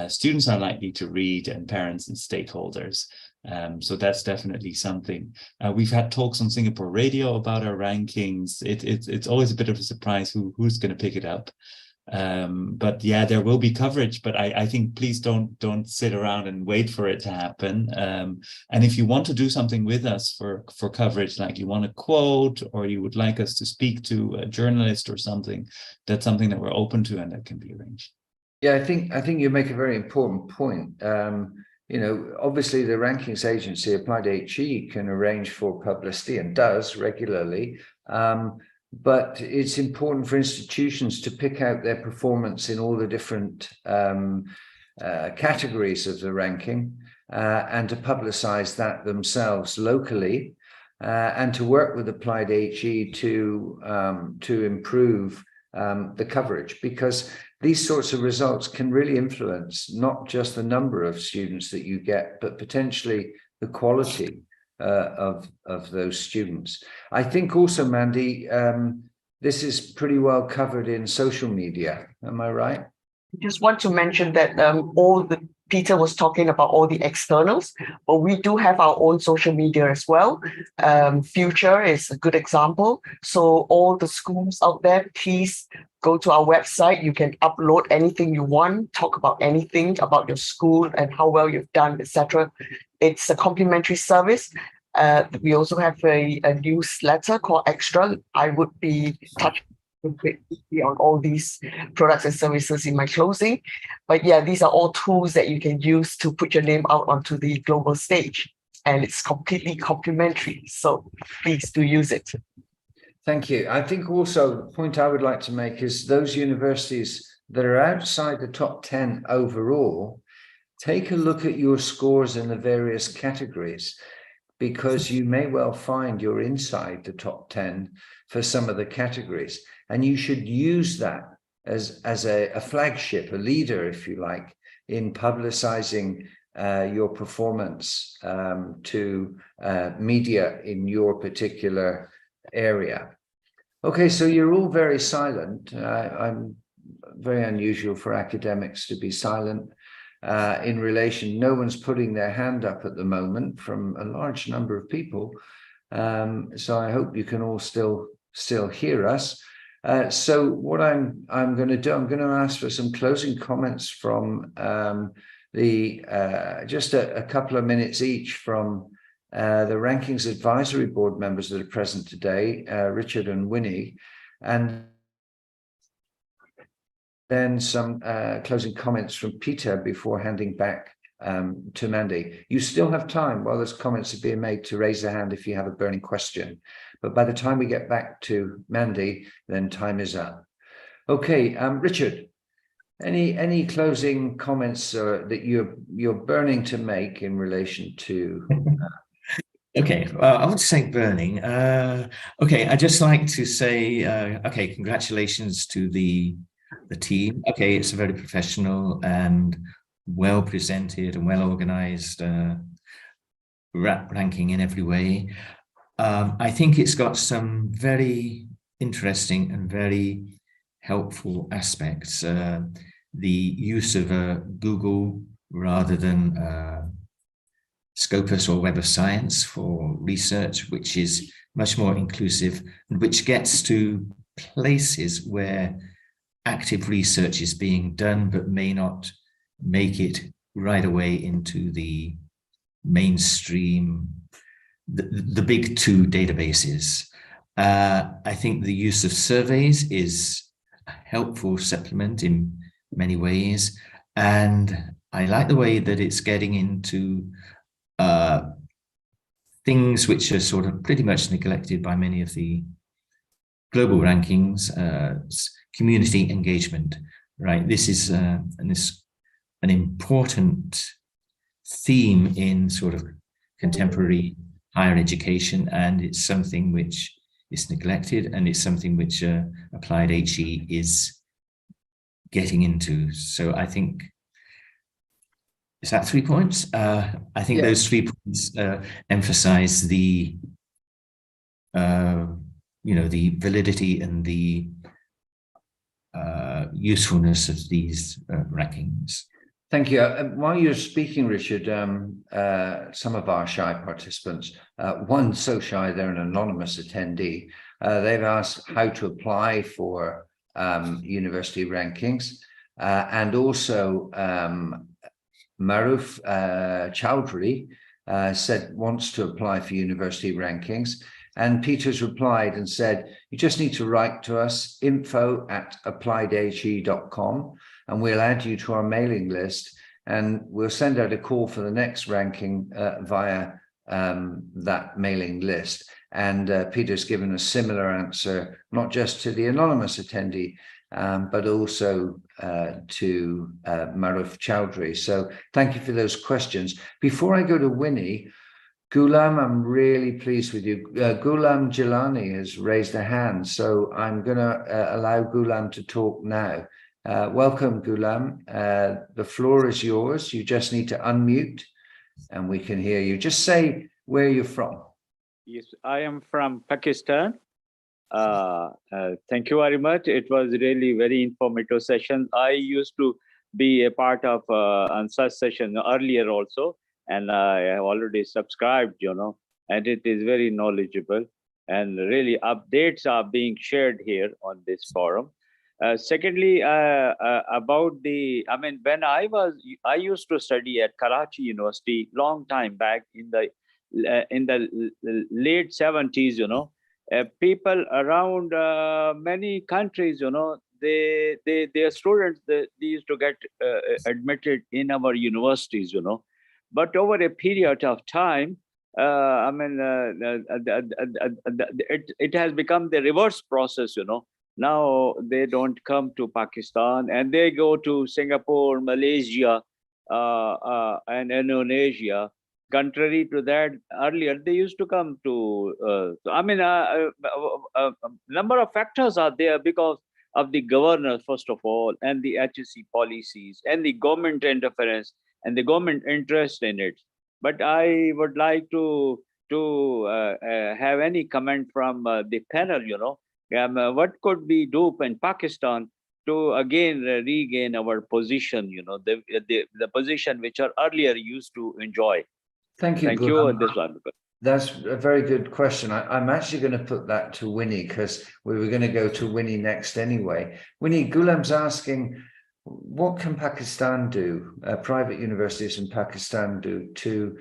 students are likely to read, and parents and stakeholders. So that's definitely something. We've had talks on Singapore radio about our rankings. It's always a bit of a surprise who's going to pick it up. But yeah, there will be coverage, but I think please don't sit around and wait for it to happen. And if you want to do something with us for coverage, like you want a quote, or you would like us to speak to a journalist or something, that's something that we're open to, and that can be arranged. Yeah, I think you make a very important point. You know, obviously the rankings agency, AppliedHE, can arrange for publicity and does regularly. But it's important for institutions to pick out their performance in all the different categories of the ranking, and to publicize that themselves locally, and to work with AppliedHE to improve the coverage, because these sorts of results can really influence not just the number of students that you get, but potentially the quality of those students. I think also, Mandy, this is pretty well covered in social media. Am I right? I just want to mention that Peter was talking about all the externals, but we do have our own social media as well. Future is a good example. So all the schools out there, please go to our website. You can upload anything you want, talk about anything about your school and how well you've done, etc. It's a complimentary service. We also have a newsletter called Extra. I would be touching on all these products and services in my closing. But yeah, these are all tools that you can use to put your name out onto the global stage. And it's completely complimentary. So please do use it. Thank you. I think also the point I would like to make is those universities that are outside the top 10 overall, take a look at your scores in the various categories, because you may well find you're inside the top 10 for some of the categories. And you should use that as a flagship, a leader, if you like, in publicizing your performance to media in your particular area. Okay, so you're all very silent. I'm very unusual for academics to be silent in relation. No one's putting their hand up at the moment from a large number of people. So I hope you can all still hear us. So what I'm going to do, I'm going to ask for some closing comments from just a couple of minutes each from the Rankings Advisory Board members that are present today, Richard and Winnie, and then some closing comments from Peter before handing back to Mandy. You still have time while those comments are being made to raise a hand if you have a burning question. But by the time we get back to Mandy, then time is up. Okay, Richard, any closing comments that you're burning to make in relation to? Okay, well, I would say burning. Okay, I'd just like to say, okay, congratulations to the team. Okay, it's a very professional and well presented and well organized ranking in every way. I think it's got some very interesting and very helpful aspects. The use of Google rather than Scopus or Web of Science for research, which is much more inclusive and which gets to places where active research is being done but may not make it right away into the mainstream, the big two databases. I think the use of surveys is a helpful supplement in many ways, and I like the way that it's getting into things which are sort of pretty much neglected by many of the global rankings, community engagement, right? This is an important theme in sort of contemporary higher education, and it's something which is neglected, and it's something which AppliedHE is getting into. So I think, is that 3 points? I think those 3 points emphasize the, the validity and the usefulness of these rankings. Thank you. While you're speaking, Richard, some of our shy participants, one so shy they're an anonymous attendee, they've asked how to apply for university rankings, and also Maruf Chowdhury said wants to apply for university rankings, and Peter's replied and said, you just need to write to us, info@appliedhe.com, and we'll add you to our mailing list, and we'll send out a call for the next ranking via that mailing list. And Peter's given a similar answer, not just to the anonymous attendee, but also to Maruf Chowdhury. So thank you for those questions. Before I go to Winnie, Ghulam, I'm really pleased with you. Ghulam Jilani has raised a hand, so I'm going to allow Ghulam to talk now. Welcome, Ghulam. The floor is yours. You just need to unmute and we can hear you. Just say where you're from. Yes, I am from Pakistan. Thank you very much. It was really very informative session. I used to be a part of on such session earlier also, and I have already subscribed, and it is very knowledgeable, and really updates are being shared here on this forum. Secondly, about when I used to study at Karachi University long time back in the late 70s, people around many countries, their students, they used to get admitted in our universities, but over a period of time, it has become the reverse process, Now they don't come to Pakistan and they go to Singapore, Malaysia, and Indonesia. Contrary to that, earlier they used to come to. Number of factors are there because of the governor, first of all, and the HSC policies, and the government interference, and the government interest in it. But I would like to have any comment from the panel, what could we do in Pakistan to again regain our position, the position which are earlier used to enjoy. Thank you. Thank you. This one. That's a very good question. I'm actually going to put that to Winnie because we were going to go to Winnie next anyway. Winnie, Ghulam's asking, what can Pakistan do, private universities in Pakistan do to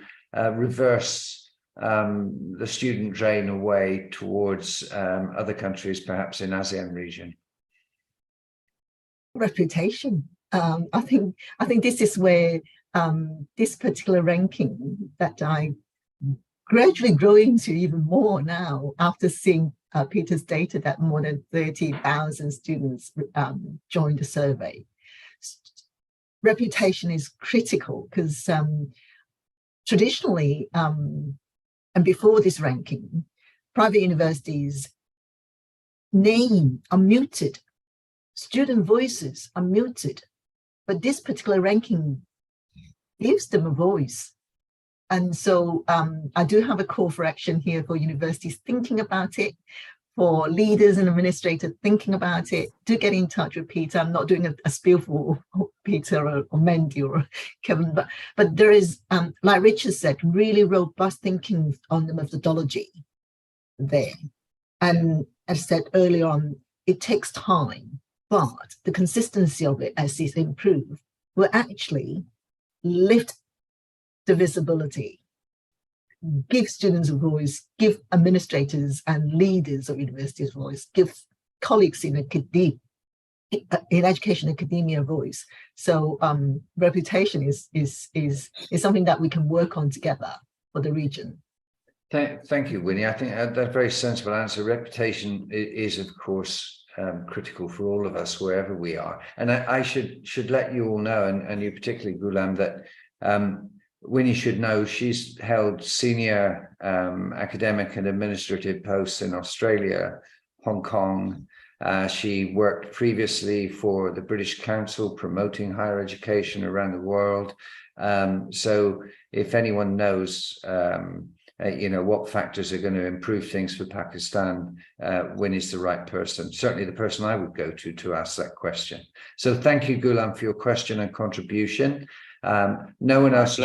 reverse the student drain away towards other countries, perhaps in ASEAN region? Reputation. I think this is where this particular ranking that I gradually grow into even more now after seeing Peter's data that more than 30,000 students joined the survey. Reputation is critical because traditionally and before this ranking, private universities' name are muted. Student voices are muted, but this particular ranking gives them a voice. And so I do have a call for action here for universities thinking about it, for leaders and administrators thinking about it. Do get in touch with Peter. I'm not doing a spiel for Peter or Mandy or Kevin, but there is, like Richard said, really robust thinking on the methodology there. And as I said earlier on, it takes time. But the consistency of it as it's improved will actually lift the visibility, give students a voice, give administrators and leaders of universities a voice, give colleagues in education academia a voice. So reputation is something that we can work on together for the region. Thank you, Winnie. I think that's a very sensible answer. Reputation is, of course, critical for all of us wherever we are. And I should let you all know, and you particularly, Ghulam, that Winnie should know she's held senior academic and administrative posts in Australia, Hong Kong. She worked previously for the British Council promoting higher education around the world. So if anyone knows what factors are going to improve things for Pakistan, Winnie's the right person, certainly the person I would go to ask that question. So thank you, Ghulam, for your question and contribution. No one else.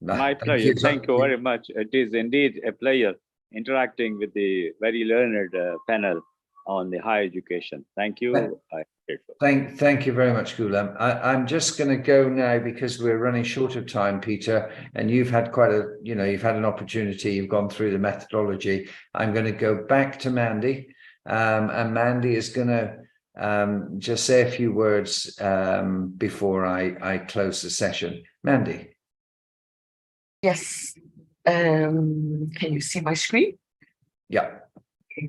My pleasure. Thank you very much. It is indeed a pleasure interacting with the very learned panel on the higher education. Thank you. Thank you very much, Ghulam. I'm just going to go now because we're running short of time, Peter, and you've had you've had an opportunity, you've gone through the methodology. I'm going to go back to Mandy, and Mandy is going to just say a few words before I close the session. Mandy. Yes. Can you see my screen? Yeah.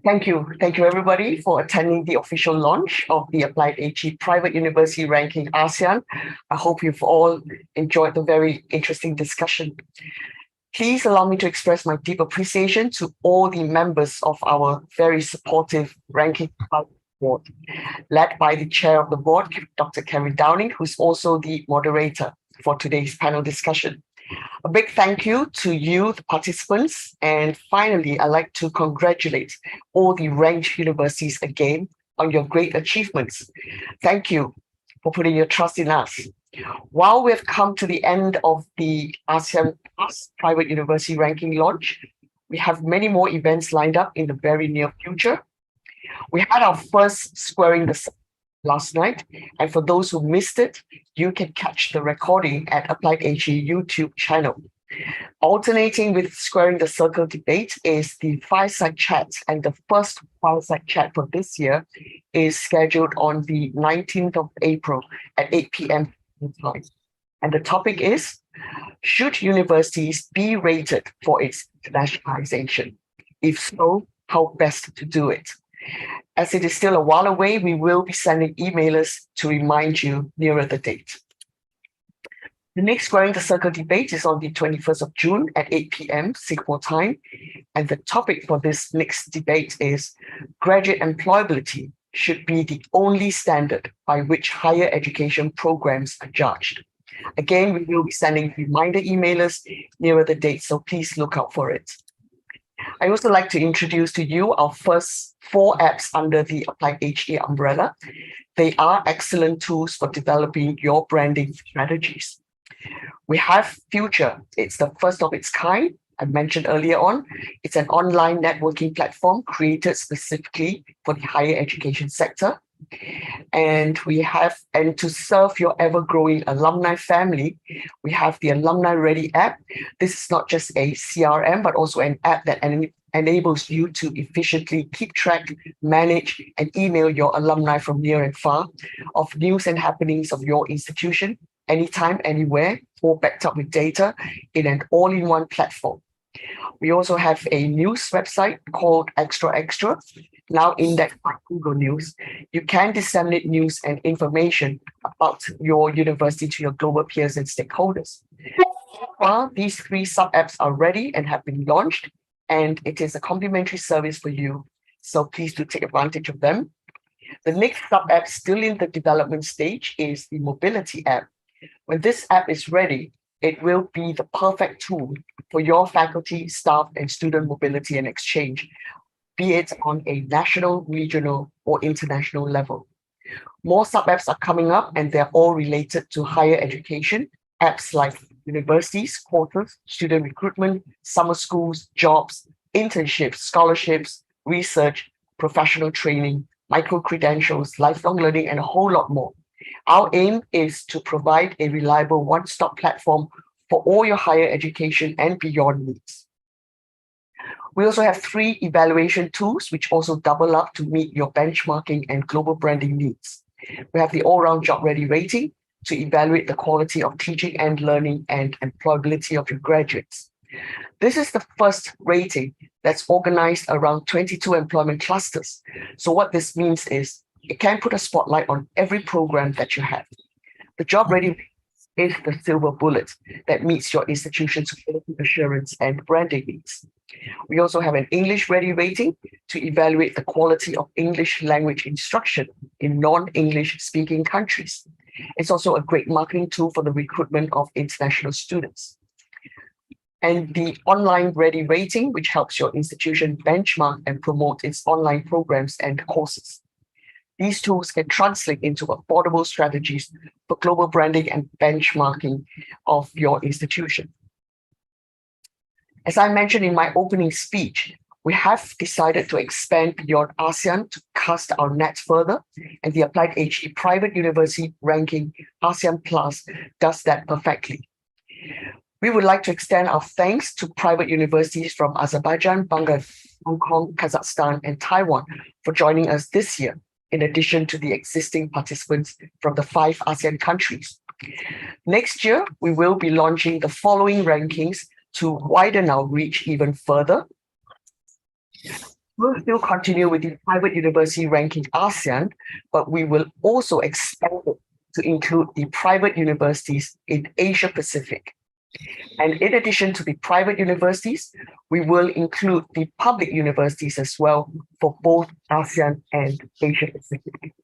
Thank you. Thank you, everybody, for attending the official launch of the AppliedHE Private University Ranking ASEAN. I hope you've all enjoyed the very interesting discussion. Please allow me to express my deep appreciation to all the members of our very supportive ranking board, led by the chair of the board, Dr. Kevin Downing, who's also the moderator for today's panel discussion. A big thank you to you, the participants. And finally, I'd like to congratulate all the ranked universities again on your great achievements. Thank you for putting your trust in us. While we've come to the end of the ASEAN Plus Private University Ranking launch, we have many more events lined up in the very near future. We had our first Squaring the Circle last night, and for those who missed it, you can catch the recording at AppliedHE YouTube channel. Alternating with Squaring the Circle debate is the fireside chat, and the first fireside chat for this year is scheduled on the 19th of April at 8 p.m. time. And the topic is, should universities be rated for its internationalization? If so, how best to do it? As it is still a while away, we will be sending emailers to remind you nearer the date. The next Squaring the Circle debate is on the 21st of June at 8 p.m. Singapore time. And the topic for this next debate is graduate employability should be the only standard by which higher education programs are judged. Again, we will be sending reminder emailers nearer the date, so please look out for it. I also like to introduce to you our first 4 apps under the AppliedHE umbrella. They are excellent tools for developing your branding strategies. We have Future. It's the first of its kind. I mentioned earlier on, it's an online networking platform created specifically for the higher education sector. And to serve your ever-growing alumni family, we have the Alumni Ready app. This is not just a CRM, but also an app that enables you to efficiently keep track, manage, and email your alumni from near and far of news and happenings of your institution, anytime, anywhere, all backed up with data in an all-in-one platform. We also have a news website called Extra Extra, now indexed by Google News. You can disseminate news and information about your university to your global peers and stakeholders. Well, these 3 sub-apps are ready and have been launched, and it is a complimentary service for you. So please do take advantage of them. The next sub-app still in the development stage is the mobility app. When this app is ready, it will be the perfect tool for your faculty, staff, and student mobility and exchange, be it on a national, regional, or international level. More sub-apps are coming up, and they're all related to higher education. Apps like universities, courses, student recruitment, summer schools, jobs, internships, scholarships, research, professional training, micro-credentials, lifelong learning, and a whole lot more. Our aim is to provide a reliable one-stop platform for all your higher education and beyond needs. We also have 3 evaluation tools, which also double up to meet your benchmarking and global branding needs. We have the all-round job ready rating to evaluate the quality of teaching and learning and employability of your graduates. This is the first rating that's organized around 22 employment clusters. So what this means is it can put a spotlight on every program that you have. The job ready is the silver bullet that meets your institution's quality assurance and branding needs. We also have an English ready rating to evaluate the quality of English language instruction in non-English speaking countries. It's also a great marketing tool for the recruitment of international students. And the online ready rating, which helps your institution benchmark and promote its online programs and courses. These tools can translate into affordable strategies for global branding and benchmarking of your institution. As I mentioned in my opening speech, we have decided to expand beyond ASEAN to cast our net further, and the AppliedHE Private University Ranking ASEAN Plus does that perfectly. We would like to extend our thanks to private universities from Azerbaijan, Bangladesh, Hong Kong, Kazakhstan, and Taiwan for joining us this year, in addition to the existing participants from the 5 ASEAN countries. Next year, we will be launching the following rankings to widen our reach even further. We'll still continue with the private university ranking ASEAN, but we will also expand it to include the private universities in Asia Pacific. And in addition to the private universities, we will include the public universities as well for both ASEAN and Asia Pacific.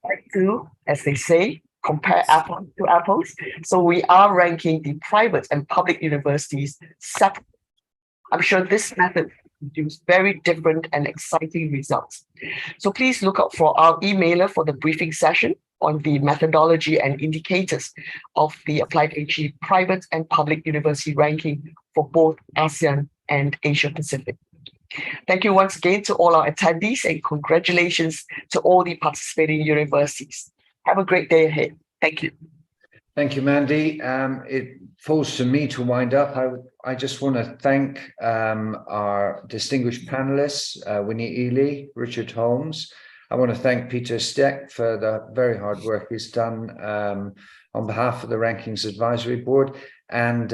Like to, as they say, compare apples to apples. So we are ranking the private and public universities separately. I'm sure this method produces very different and exciting results. So please look out for our emailer for the briefing session on the methodology and indicators of the AppliedHE private and public university ranking for both ASEAN and Asia Pacific. Thank you once again to all our attendees, and congratulations to all the participating universities. Have a great day ahead. Thank you. Thank you, Mandy. It falls to me to wind up. I just want to thank our distinguished panelists, Winnie Ely, Richard Holmes. I want to thank Peter Steck for the very hard work he's done on behalf of the Rankings Advisory Board, and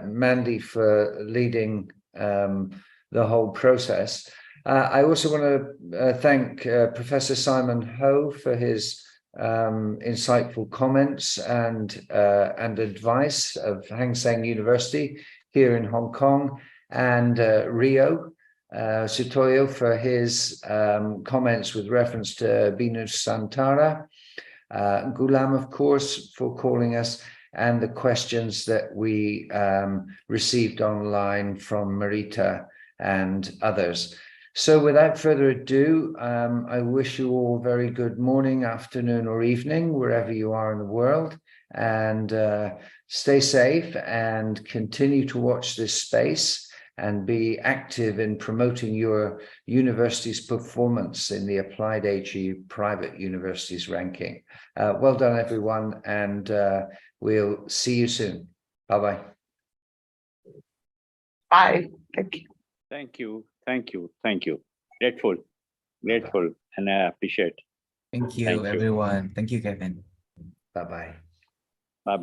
Mandy for leading the whole process. I also want to thank Professor Simon Ho for his insightful comments and advice of Hang Seng University here in Hong Kong, and Rio Sutoyo for his comments with reference to Binu Santara, Gulam, of course, for calling us, and the questions that we received online from Marita and others. So without further ado, I wish you all very good morning, afternoon, or evening, wherever you are in the world, and stay safe and continue to watch this space and be active in promoting your university's performance in the AppliedHE Private Universities ranking. Well done, everyone, and we'll see you soon. Bye-bye. Bye. Thank you. Thank you. Thank you. Thank you. Grateful. Grateful. And I appreciate. Thank you, Thank you. everyone. Thank you, Kevin. Bye-bye.